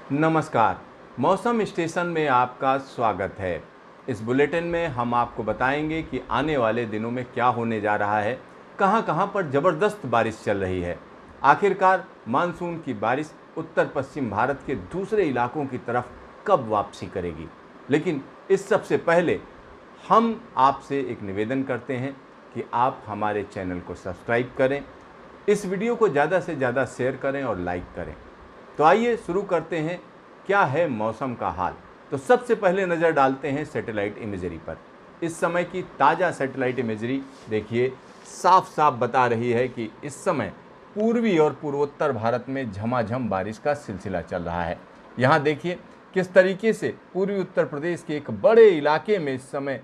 नमस्कार। मौसम स्टेशन में आपका स्वागत है। इस बुलेटिन में हम आपको बताएंगे कि आने वाले दिनों में क्या होने जा रहा है, कहां-कहां पर ज़बरदस्त बारिश चल रही है। आखिरकार मानसून की बारिश उत्तर पश्चिम भारत के दूसरे इलाकों की तरफ कब वापसी करेगी। लेकिन इस सबसे पहले हम आपसे एक निवेदन करते हैं कि आप हमारे चैनल को सब्सक्राइब करें, इस वीडियो को ज़्यादा से ज़्यादा शेयर करें और लाइक करें। तो आइए शुरू करते हैं, क्या है मौसम का हाल। तो सबसे पहले नज़र डालते हैं सैटेलाइट इमेजरी पर। इस समय की ताज़ा सैटेलाइट इमेजरी देखिए, साफ साफ बता रही है कि इस समय पूर्वी और पूर्वोत्तर भारत में झमाझम बारिश का सिलसिला चल रहा है। यहाँ देखिए किस तरीके से पूर्वी उत्तर प्रदेश के एक बड़े इलाके में इस समय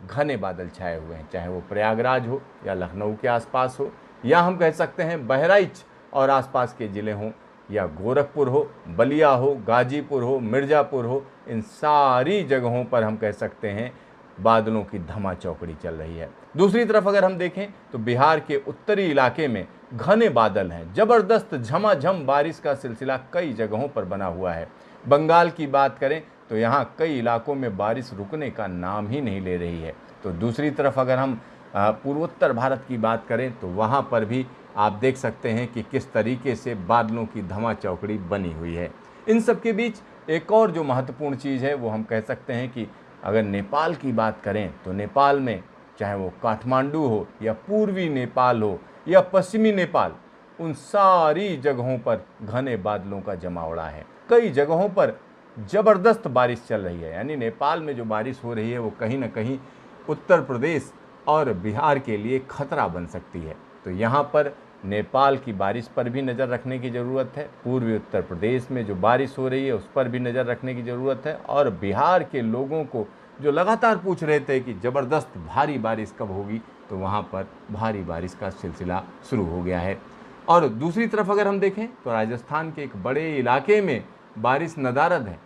घने बादल छाए हुए हैं, चाहे वो प्रयागराज हो या लखनऊ के आसपास हो, या हम कह सकते हैं बहराइच और आसपास के ज़िले हों, या गोरखपुर हो, बलिया हो, गाजीपुर हो, मिर्ज़ापुर हो। इन सारी जगहों पर हम कह सकते हैं बादलों की धमा चौकड़ी चल रही है। दूसरी तरफ अगर हम देखें तो बिहार के उत्तरी इलाके में घने बादल हैं, ज़बरदस्त झमाझम बारिश का सिलसिला कई जगहों पर बना हुआ है। बंगाल की बात करें तो यहाँ कई इलाकों में बारिश रुकने का नाम ही नहीं ले रही है। तो दूसरी तरफ अगर हम पूर्वोत्तर भारत की बात करें तो वहाँ पर भी आप देख सकते हैं कि किस तरीके से बादलों की धमा चौकड़ी बनी हुई है। इन सब के बीच एक और जो महत्वपूर्ण चीज़ है वो हम कह सकते हैं कि अगर नेपाल की बात करें तो नेपाल में चाहे वो काठमांडू हो या पूर्वी नेपाल हो या पश्चिमी नेपाल, उन सारी जगहों पर घने बादलों का जमावड़ा है। कई जगहों पर ज़बरदस्त बारिश चल रही है, यानी नेपाल में जो बारिश हो रही है वो कहीं ना कहीं उत्तर प्रदेश और बिहार के लिए खतरा बन सकती है। तो यहाँ पर नेपाल की बारिश पर भी नज़र रखने की ज़रूरत है, पूर्वी उत्तर प्रदेश में जो बारिश हो रही है उस पर भी नज़र रखने की ज़रूरत है, और बिहार के लोगों को जो लगातार पूछ रहे थे कि ज़बरदस्त भारी बारिश कब होगी, तो वहाँ पर भारी बारिश का सिलसिला शुरू हो गया है। और दूसरी तरफ अगर हम देखें तो राजस्थान के एक बड़े इलाके में बारिश नदारद है।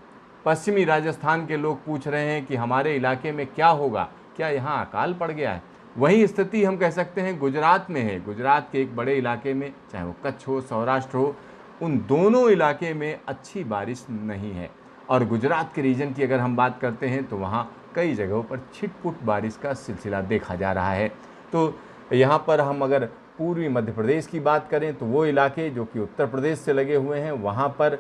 पश्चिमी राजस्थान के लोग पूछ रहे हैं कि हमारे इलाके में क्या होगा, क्या यहाँ अकाल पड़ गया है। वही स्थिति हम कह सकते हैं गुजरात में है। गुजरात के एक बड़े इलाके में, चाहे वो कच्छ हो, सौराष्ट्र हो, उन दोनों इलाके में अच्छी बारिश नहीं है। और गुजरात के रीजन की अगर हम बात करते हैं तो वहाँ कई जगहों पर छिटपुट बारिश का सिलसिला देखा जा रहा है। तो यहाँ पर हम अगर पूर्वी मध्य प्रदेश की बात करें तो वो इलाके जो कि उत्तर प्रदेश से लगे हुए हैं, वहाँ पर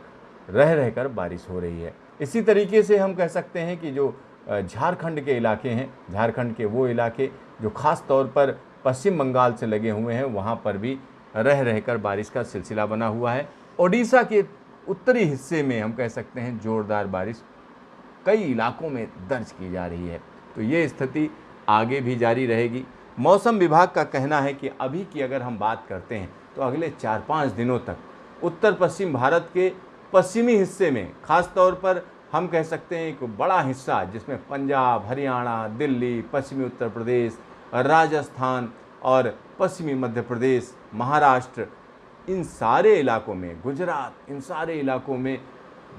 रह रहकर बारिश हो रही है। इसी तरीके से हम कह सकते हैं कि जो झारखंड के इलाके हैं, झारखंड के वो इलाके जो ख़ास तौर पर पश्चिम बंगाल से लगे हुए हैं, वहाँ पर भी रह रहकर बारिश का सिलसिला बना हुआ है। ओडिशा के उत्तरी हिस्से में हम कह सकते हैं ज़ोरदार बारिश कई इलाकों में दर्ज की जा रही है। तो ये स्थिति आगे भी जारी रहेगी। मौसम विभाग का कहना है कि अभी की अगर हम बात करते हैं तो अगले 4-5 दिनों तक उत्तर पश्चिम भारत के पश्चिमी हिस्से में, ख़ास तौर पर हम कह सकते हैं एक बड़ा हिस्सा जिसमें पंजाब, हरियाणा, दिल्ली, पश्चिमी उत्तर प्रदेश, राजस्थान और पश्चिमी मध्य प्रदेश, महाराष्ट्र, इन सारे इलाकों में, गुजरात, इन सारे इलाकों में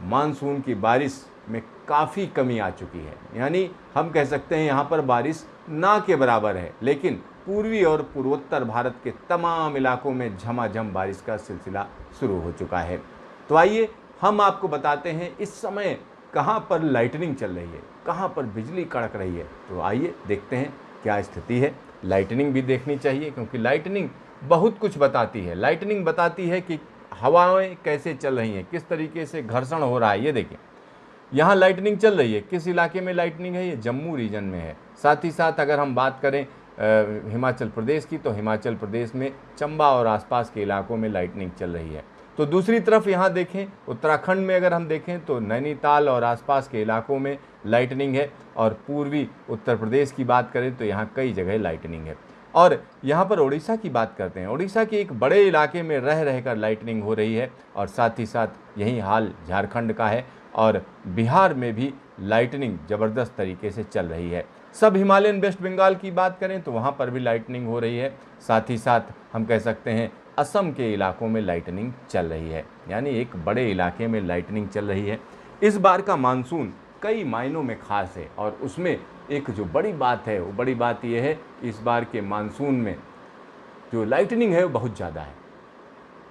मानसून की बारिश में काफ़ी कमी आ चुकी है। यानी हम कह सकते हैं यहाँ पर बारिश ना के बराबर है। लेकिन पूर्वी और पूर्वोत्तर भारत के तमाम इलाकों में झमाझम बारिश का सिलसिला शुरू हो चुका है। तो आइए हम आपको बताते हैं इस समय कहाँ पर लाइटनिंग चल रही है, कहाँ पर बिजली कड़क रही है। तो आइए देखते हैं क्या स्थिति है। लाइटनिंग भी देखनी चाहिए क्योंकि लाइटनिंग बहुत कुछ बताती है। लाइटनिंग बताती है कि हवाएं कैसे चल रही हैं, किस तरीके से घर्षण हो रहा है। ये देखिए यहाँ लाइटनिंग चल रही है। किस इलाके में लाइटनिंग है? ये जम्मू रीजन में है। साथ ही साथ अगर हम बात करें हिमाचल प्रदेश की, तो हिमाचल प्रदेश में चंबा और आसपास के इलाकों में लाइटनिंग चल रही है। तो दूसरी तरफ यहाँ देखें उत्तराखंड में अगर हम देखें तो नैनीताल और आसपास के इलाकों में लाइटनिंग है, और पूर्वी उत्तर प्रदेश की बात करें तो यहाँ कई जगह लाइटनिंग है। और यहाँ पर ओडिशा की बात करते हैं। ओडिशा के एक बड़े इलाके में रह रहकर लाइटनिंग हो रही है, और साथ ही साथ यही हाल झारखंड का है, और बिहार में भी लाइटनिंग ज़बरदस्त तरीके से चल रही है। सब हिमालयन वेस्ट बंगाल की बात करें तो वहाँ पर भी लाइटनिंग हो रही है। साथ ही साथ हम कह सकते हैं असम के इलाकों में लाइटनिंग चल रही है, यानी एक बड़े इलाके में लाइटनिंग चल रही है। इस बार का मानसून कई मायनों में ख़ास है, और उसमें एक जो बड़ी बात है वो बड़ी बात यह है कि इस बार के मानसून में जो लाइटनिंग है वो बहुत ज़्यादा है।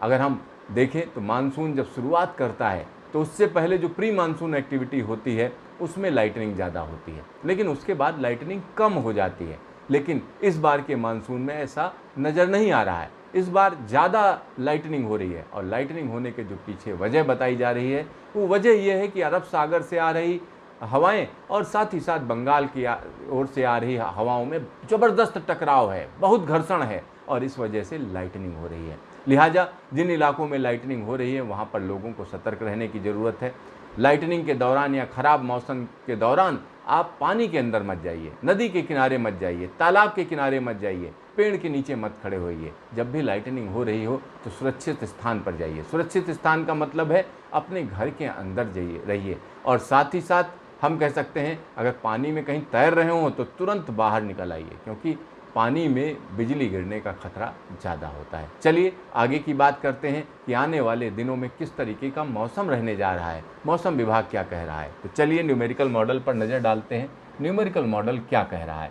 अगर हम देखें तो मानसून जब शुरुआत करता है तो उससे पहले जो प्री मानसून एक्टिविटी होती है उसमें लाइटनिंग ज़्यादा होती है, लेकिन उसके बाद लाइटनिंग कम हो जाती है। लेकिन इस बार के मानसून में ऐसा नज़र नहीं आ रहा है। इस बार ज़्यादा लाइटनिंग हो रही है, और लाइटनिंग होने के जो पीछे वजह बताई जा रही है वो वजह यह है कि अरब सागर से आ रही हवाएं और साथ ही साथ बंगाल की ओर से आ रही हवाओं में ज़बरदस्त टकराव है, बहुत घर्षण है, और इस वजह से लाइटनिंग हो रही है। लिहाजा जिन इलाकों में लाइटनिंग हो रही है वहाँ पर लोगों को सतर्क रहने की ज़रूरत है। लाइटनिंग के दौरान या ख़राब मौसम के दौरान आप पानी के अंदर मत जाइए, नदी के किनारे मत जाइए, तालाब के किनारे मत जाइए, पेड़ के नीचे मत खड़े होइए। जब भी लाइटनिंग हो रही हो तो सुरक्षित स्थान पर जाइए। सुरक्षित स्थान का मतलब है अपने घर के अंदर जाइए रहिए, और साथ ही साथ हम कह सकते हैं अगर पानी में कहीं तैर रहे हों तो तुरंत बाहर निकल आइए, क्योंकि पानी में बिजली गिरने का खतरा ज़्यादा होता है। चलिए आगे की बात करते हैं कि आने वाले दिनों में किस तरीके का मौसम रहने जा रहा है, मौसम विभाग क्या कह रहा है। तो चलिए न्यूमेरिकल मॉडल पर नज़र डालते हैं। न्यूमेरिकल मॉडल क्या कह रहा है।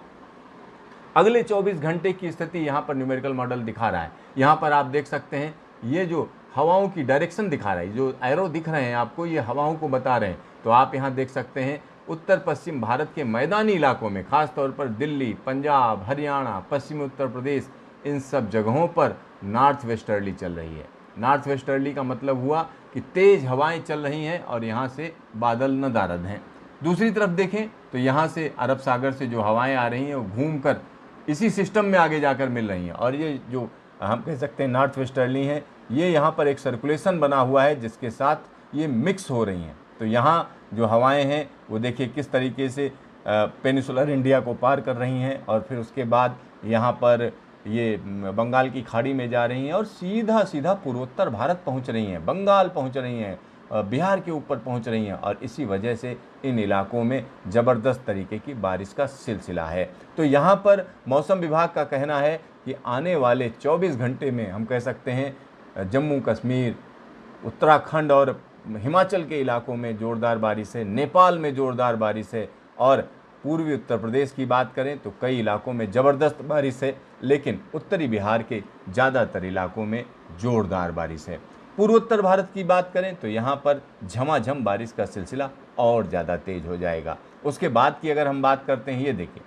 अगले 24 घंटे की स्थिति यहाँ पर न्यूमेरिकल मॉडल दिखा रहा है। यहाँ पर आप देख सकते हैं ये जो हवाओं की डायरेक्शन दिखा रहा है, जो एरो दिख रहे हैं आपको, ये हवाओं को बता रहे हैं। तो आप यहाँ देख सकते हैं उत्तर पश्चिम भारत के मैदानी इलाकों में, खास तौर पर दिल्ली, पंजाब, हरियाणा, पश्चिमी उत्तर प्रदेश, इन सब जगहों पर नॉर्थ वेस्टर्ली चल रही है। नॉर्थ वेस्टर्ली का मतलब हुआ कि तेज़ हवाएं चल रही हैं और यहाँ से बादल नदारद हैं। दूसरी तरफ देखें तो यहाँ से अरब सागर से जो हवाएं आ रही हैं वो घूमकर इसी सिस्टम में आगे जाकर मिल रही हैं, और ये जो हम कह सकते हैं नॉर्थ वेस्टर्ली हैं, ये यहाँ पर एक सर्कुलेशन बना हुआ है जिसके साथ ये मिक्स हो रही हैं। तो यहाँ जो हवाएं हैं वो देखिए किस तरीके से पेनिसुलर इंडिया को पार कर रही हैं, और फिर उसके बाद यहाँ पर ये बंगाल की खाड़ी में जा रही हैं और सीधा सीधा पूर्वोत्तर भारत पहुँच रही हैं, बंगाल पहुँच रही हैं, बिहार के ऊपर पहुँच रही हैं, और इसी वजह से इन इलाकों में ज़बरदस्त तरीके की बारिश का सिलसिला है। तो यहाँ पर मौसम विभाग का कहना है कि आने वाले 24 घंटे में हम कह सकते हैं जम्मू कश्मीर, उत्तराखंड और हिमाचल के इलाकों में ज़ोरदार बारिश है, नेपाल में ज़ोरदार बारिश है, और पूर्वी उत्तर प्रदेश की बात करें तो कई इलाकों में ज़बरदस्त बारिश है, लेकिन उत्तरी बिहार के ज़्यादातर इलाकों में ज़ोरदार बारिश है। पूर्वोत्तर भारत की बात करें तो यहाँ पर झमाझम बारिश का सिलसिला और ज़्यादा तेज़ हो जाएगा। उसके बाद की अगर हम बात करते हैं, ये देखिए,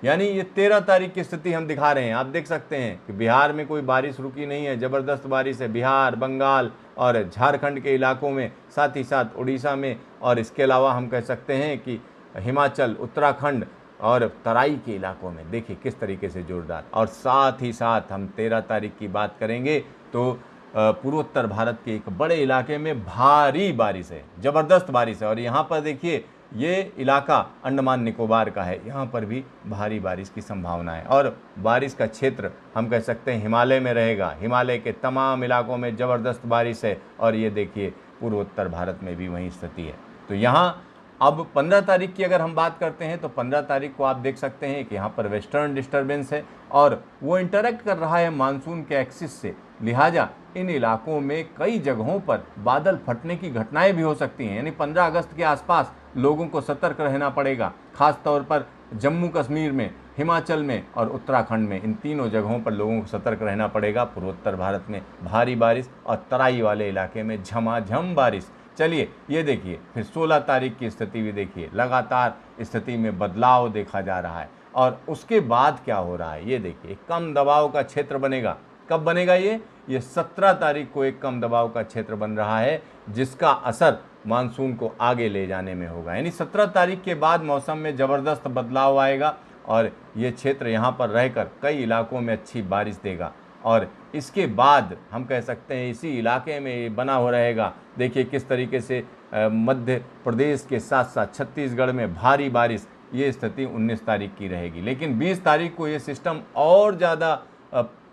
यानी ये 13 तारीख की स्थिति हम दिखा रहे हैं। आप देख सकते हैं कि बिहार में कोई बारिश रुकी नहीं है, ज़बरदस्त बारिश है बिहार, बंगाल और झारखंड के इलाकों में, साथ ही साथ उड़ीसा में, और इसके अलावा हम कह सकते हैं कि हिमाचल, उत्तराखंड और तराई के इलाकों में देखिए किस तरीके से जोरदार। और साथ ही साथ हम 13 तारीख की बात करेंगे तो पूर्वोत्तर भारत के एक बड़े इलाके में भारी बारिश है, ज़बरदस्त बारिश है। और यहाँ पर देखिए ये इलाका अंडमान निकोबार का है, यहाँ पर भी भारी बारिश की संभावना है, और बारिश का क्षेत्र हम कह सकते हैं हिमालय में रहेगा। हिमालय के तमाम इलाकों में ज़बरदस्त बारिश है, और ये देखिए पूर्वोत्तर भारत में भी वही स्थिति है। तो यहाँ अब 15 तारीख की अगर हम बात करते हैं तो 15 तारीख को आप देख सकते हैं कि यहाँ पर वेस्टर्न डिस्टर्बेंस है, और वो इंटरेक्ट कर रहा है मानसून के एक्सिस से। लिहाजा इन इलाकों में कई जगहों पर बादल फटने की घटनाएं भी हो सकती हैं, यानी 15 अगस्त के आसपास लोगों को सतर्क रहना पड़ेगा। खास तौर पर जम्मू कश्मीर में, हिमाचल में और उत्तराखंड में, इन तीनों जगहों पर लोगों को सतर्क रहना पड़ेगा। पूर्वोत्तर भारत में भारी बारिश और तराई वाले इलाके में झमाझम बारिश। चलिए ये देखिए, फिर 16 तारीख की स्थिति भी देखिए, लगातार स्थिति में बदलाव देखा जा रहा है। और उसके बाद क्या हो रहा है ये देखिए, कम दबाव का क्षेत्र बनेगा। कब बनेगा ये 17 तारीख को एक कम दबाव का क्षेत्र बन रहा है, जिसका असर मानसून को आगे ले जाने में होगा। यानी 17 तारीख के बाद मौसम में ज़बरदस्त बदलाव आएगा, और ये क्षेत्र यहाँ पर रहकर कई इलाकों में अच्छी बारिश देगा। और इसके बाद हम कह सकते हैं इसी इलाके में ये बना हो रहेगा। देखिए किस तरीके से मध्य प्रदेश के साथ साथ छत्तीसगढ़ में भारी बारिश, ये स्थिति 19 तारीख की रहेगी। लेकिन 20 तारीख को ये सिस्टम और ज़्यादा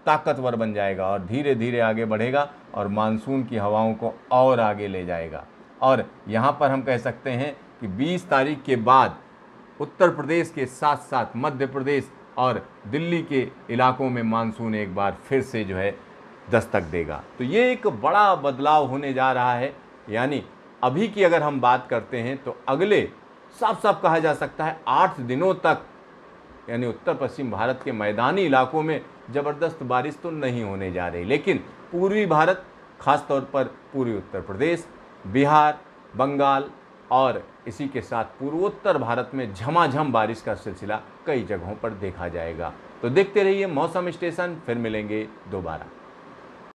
ताकतवर बन जाएगा और धीरे धीरे आगे बढ़ेगा और मानसून की हवाओं को और आगे ले जाएगा। और यहाँ पर हम कह सकते हैं कि 20 तारीख के बाद उत्तर प्रदेश के साथ साथ मध्य प्रदेश और दिल्ली के इलाकों में मानसून एक बार फिर से जो है दस्तक देगा। तो ये एक बड़ा बदलाव होने जा रहा है। यानी अभी की अगर हम बात करते हैं तो अगले साफ साफ कहा जा सकता है 8 दिनों तक, यानी उत्तर पश्चिम भारत के मैदानी इलाकों में ज़बरदस्त बारिश तो नहीं होने जा रही, लेकिन पूर्वी भारत, खास तौर पर पूर्वी उत्तर प्रदेश, बिहार बंगाल और इसी के साथ पूर्वोत्तर भारत में झमाझम बारिश का सिलसिला कई जगहों पर देखा जाएगा। तो देखते रहिए मौसम स्टेशन, फिर मिलेंगे दोबारा।